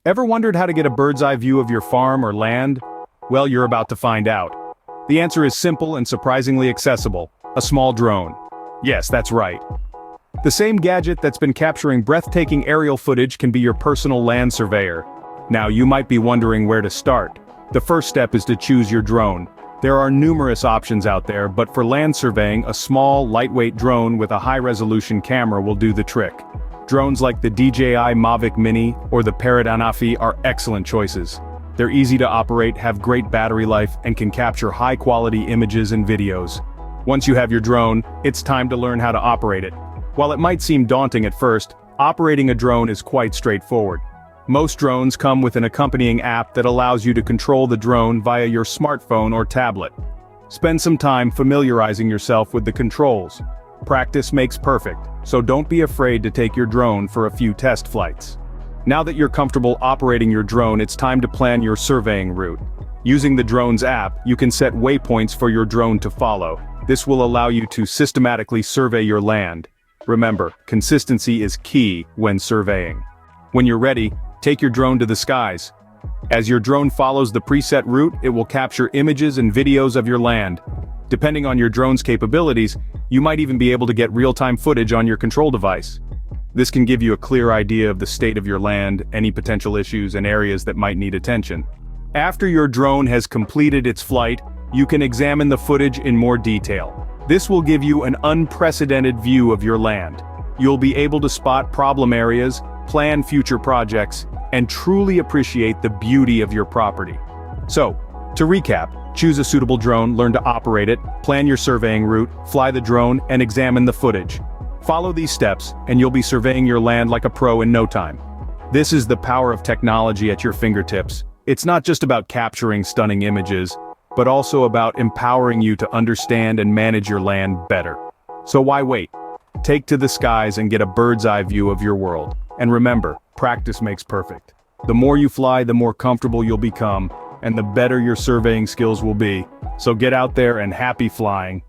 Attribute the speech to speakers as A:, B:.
A: Ever wondered how to get a bird's-eye view of your farm or land? Well, you're about to find out. The answer is simple and surprisingly accessible: a small drone. Yes, that's right. The same gadget that's been capturing breathtaking aerial footage can be your personal land surveyor. Now, you might be wondering where to start. The first step is to choose your drone. There are numerous options out there, but for land surveying, a small, lightweight drone with a high-resolution camera will do the trick. Drones like the DJI Mavic Mini or the Parrot Anafi are excellent choices. They're easy to operate, have great battery life, and can capture high-quality images and videos. Once you have your drone, it's time to learn how to operate it. While it might seem daunting at first, operating a drone is quite straightforward. Most drones come with an accompanying app that allows you to control the drone via your smartphone or tablet. Spend some time familiarizing yourself with the controls. Practice makes perfect, so don't be afraid to take your drone for a few test flights. Now that you're comfortable operating your drone, it's time to plan your surveying route. Using the drone's app, you can set waypoints for your drone to follow. This will allow you to systematically survey your land. Remember, consistency is key when surveying. When you're ready, take your drone to the skies. As your drone follows the preset route, it will capture images and videos of your land. Depending on your drone's capabilities, you might even be able to get real-time footage on your control device. This can give you a clear idea of the state of your land, any potential issues, and areas that might need attention. After your drone has completed its flight, you can examine the footage in more detail. This will give you an unprecedented view of your land. You'll be able to spot problem areas, plan future projects, and truly appreciate the beauty of your property. So, to recap, choose a suitable drone, learn to operate it, plan your surveying route, fly the drone, and examine the footage. Follow these steps, and you'll be surveying your land like a pro in no time. This is the power of technology at your fingertips. It's not just about capturing stunning images, but also about empowering you to understand and manage your land better. So why wait? Take to the skies and get a bird's-eye view of your world. And remember, practice makes perfect. The more you fly, the more comfortable you'll become, and the better your surveying skills will be. So get out there and happy flying.